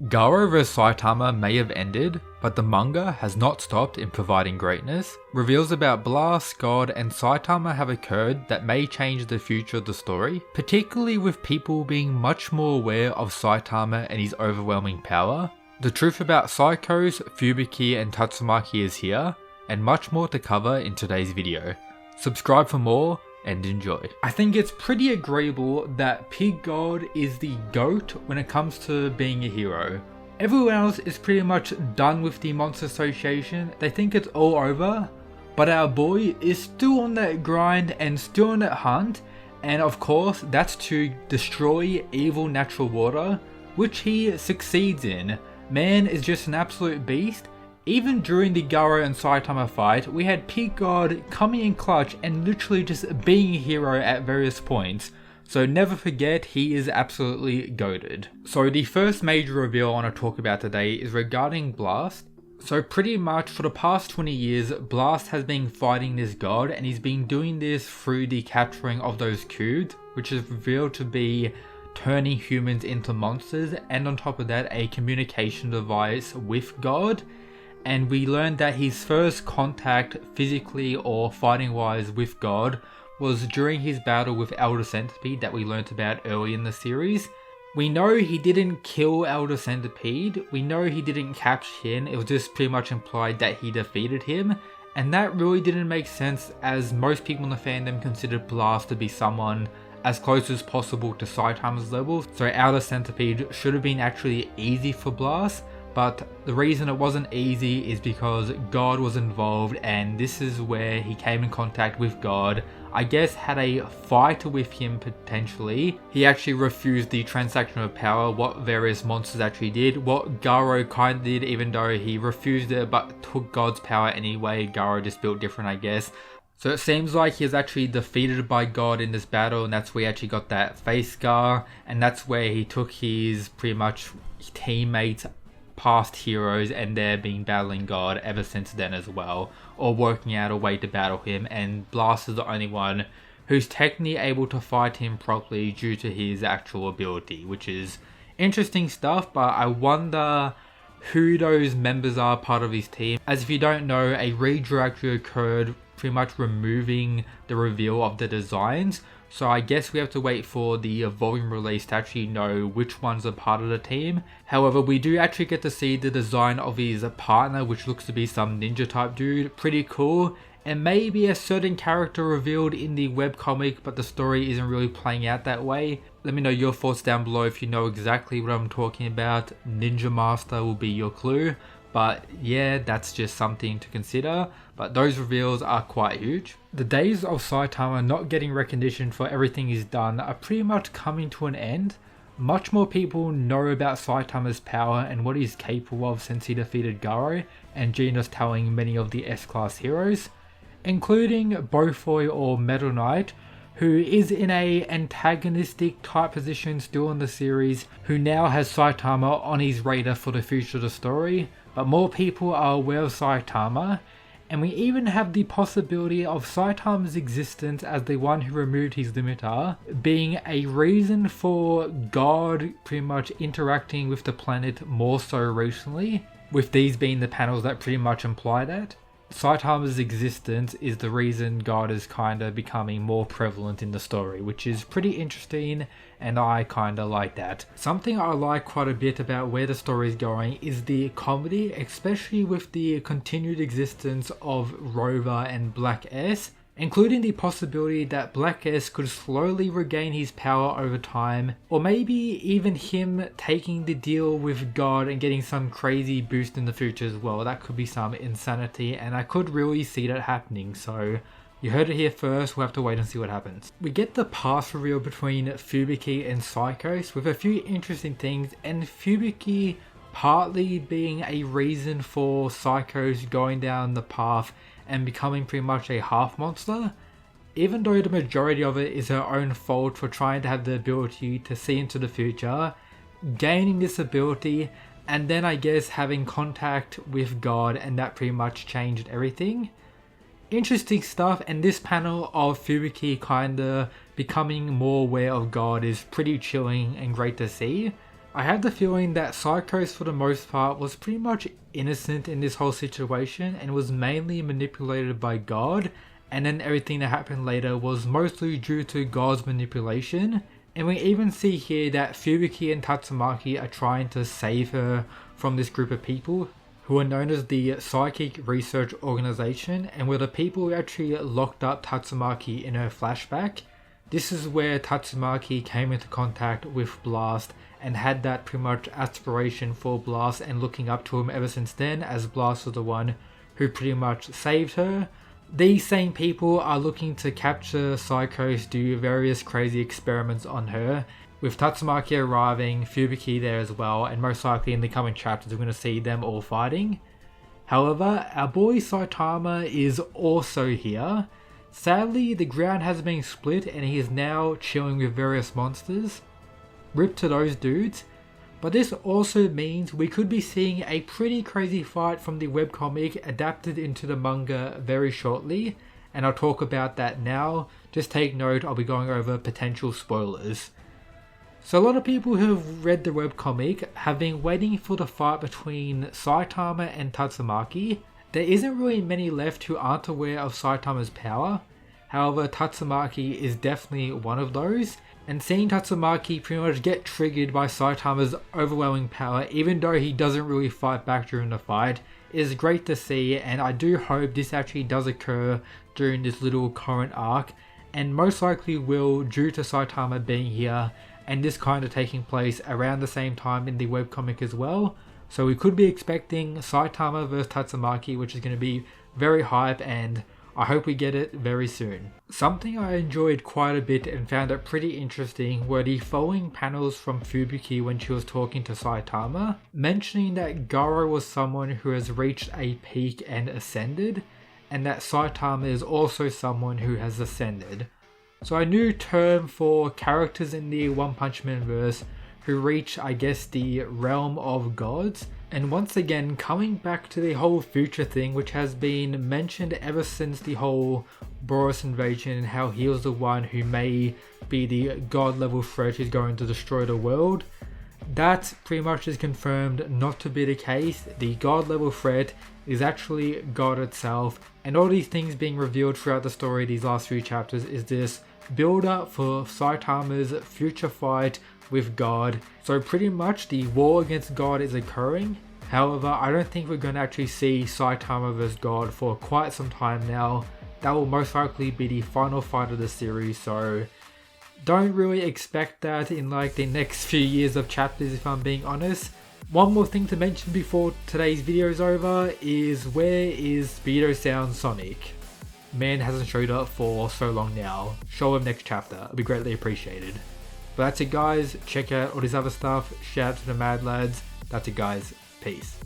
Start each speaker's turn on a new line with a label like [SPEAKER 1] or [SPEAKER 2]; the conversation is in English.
[SPEAKER 1] Garo vs Saitama may have ended, but the manga has not stopped in providing greatness. Reveals about Blast, God and Saitama have occurred that may change the future of the story, particularly with people being much more aware of Saitama and his overwhelming power. The truth about Psychos, Fubuki and Tatsumaki is here, and much more to cover in today's video. Subscribe for more and enjoy. I think it's pretty agreeable that Pig God is the GOAT when it comes to being a hero. Everyone else is pretty much done with the Monster Association, they think it's all over, but our boy is still on that grind and still on that hunt, and of course that's to destroy evil natural water, which he succeeds in. Man is just an absolute beast. Even during the Garo and Saitama fight, we had Pig God coming in clutch and literally just being a hero at various points. So never forget, he is absolutely goated. So the first major reveal I want to talk about today is regarding Blast. So pretty much for the past 20 years, Blast has been fighting this god, and he's been doing this through the capturing of those cubes, which is revealed to be turning humans into monsters, and on top of that a communication device with God. And we learned that his first contact physically or fighting wise with God was during his battle with Elder Centipede that we learnt about early in the series. We know he didn't kill Elder Centipede, we know he didn't capture him, it was just pretty much implied that he defeated him, and that really didn't make sense as most people in the fandom considered Blast to be someone as close as possible to Saitama's level, so Elder Centipede should have been actually easy for Blast. But the reason it wasn't easy is because God was involved, and this is where he came in contact with God. I guess had a fight with him potentially. He actually refused the transaction of power, what various monsters actually did. What Garo kind of did, even though he refused it but took God's power anyway. Garo just built different, I guess. So it seems like he was actually defeated by God in this battle, and that's where he actually got that face scar. And that's where he took his pretty much teammates, past heroes, and they're been battling God ever since then as well, or working out a way to battle him, and Blast is the only one who's technically able to fight him properly due to his actual ability, which is interesting stuff. But I wonder who those members are part of his team, as if you don't know, a redraw actually occurred, pretty much removing the reveal of the designs. So I guess we have to wait for the volume release to actually know which ones are part of the team. However, we do actually get to see the design of his partner, which looks to be some ninja type dude. Pretty cool. And maybe a certain character revealed in the webcomic, but the story isn't really playing out that way. Let me know your thoughts down below if you know exactly what I'm talking about. Ninja Master will be your clue. But yeah, that's just something to consider. But those reveals are quite huge. The days of Saitama not getting recognition for everything he's done are pretty much coming to an end. Much more people know about Saitama's power and what he's capable of since he defeated Garo and Genos telling many of the S-Class heroes, including Bofoi or Metal Knight, who is in a antagonistic type position still in the series, who now has Saitama on his radar for the future of the story. But more people are aware of Saitama, and we even have the possibility of Saitama's existence as the one who removed his limiter being a reason for God pretty much interacting with the planet more so recently, with these being the panels that pretty much imply that. Saitama's existence is the reason God is kind of becoming more prevalent in the story, which is pretty interesting, and I kind of like that. Something I like quite a bit about where the story is going is the comedy, especially with the continued existence of Rover and Black S, including the possibility that Black S could slowly regain his power over time, or maybe even him taking the deal with God and getting some crazy boost in the future as well. That could be some insanity, and I could really see that happening. So you heard it here first, we'll have to wait and see what happens. We get the past reveal between Fubuki and Psychos with a few interesting things, and Fubuki partly being a reason for Psychos going down the path and becoming pretty much a half monster, even though the majority of it is her own fault for trying to have the ability to see into the future, gaining this ability, and then I guess having contact with God, and that pretty much changed everything. Interesting stuff, and this panel of Fubuki kinda becoming more aware of God is pretty chilling and great to see. I had the feeling that Psychos for the most part was pretty much innocent in this whole situation and was mainly manipulated by God, and then everything that happened later was mostly due to God's manipulation. And we even see here that Fubuki and Tatsumaki are trying to save her from this group of people who are known as the Psychic Research Organization, and were the people who actually locked up Tatsumaki in her flashback. This is where Tatsumaki came into contact with Blast and had that pretty much aspiration for Blast and looking up to him ever since then, as Blast was the one who pretty much saved her. These same people are looking to capture Psychos, do various crazy experiments on her, with Tatsumaki arriving, Fubuki there as well, and most likely in the coming chapters we're going to see them all fighting. However, our boy Saitama is also here. Sadly, the ground has been split and he is now chilling with various monsters. Rip to those dudes. But this also means we could be seeing a pretty crazy fight from the webcomic adapted into the manga very shortly, and I'll talk about that now. Just take note, I'll be going over potential spoilers. So a lot of people who have read the webcomic have been waiting for the fight between Saitama and Tatsumaki. There isn't really many left who aren't aware of Saitama's power. However, Tatsumaki is definitely one of those. And seeing Tatsumaki pretty much get triggered by Saitama's overwhelming power, even though he doesn't really fight back during the fight, is great to see, and I do hope this actually does occur during this little current arc, and most likely will due to Saitama being here, and this kind of taking place around the same time in the webcomic as well. So we could be expecting Saitama vs Tatsumaki, which is going to be very hype, and I hope we get it very soon. Something I enjoyed quite a bit and found it pretty interesting were the following panels from Fubuki when she was talking to Saitama, mentioning that Garo was someone who has reached a peak and ascended, and that Saitama is also someone who has ascended. So a new term for characters in the One Punch Man verse who reach, I guess, the realm of gods. And once again, coming back to the whole future thing, which has been mentioned ever since the whole Boros invasion and how he was the one who may be the god level threat who's going to destroy the world. That pretty much is confirmed not to be the case. The god level threat is actually God itself, and all these things being revealed throughout the story these last few chapters is this build up for Saitama's future fight with God. So pretty much the war against God is occurring. However, I don't think we're going to actually see Saitama vs God for quite some time now. That will most likely be the final fight of the series, so don't really expect that in like the next few years of chapters, if I'm being honest. One more thing to mention before today's video is over is, where is Speedo Sound Sonic? Man hasn't showed up for so long now. Show him next chapter, it'll be greatly appreciated. But that's it guys, check out all this other stuff, shout out to the Mad Lads. That's it guys, peace.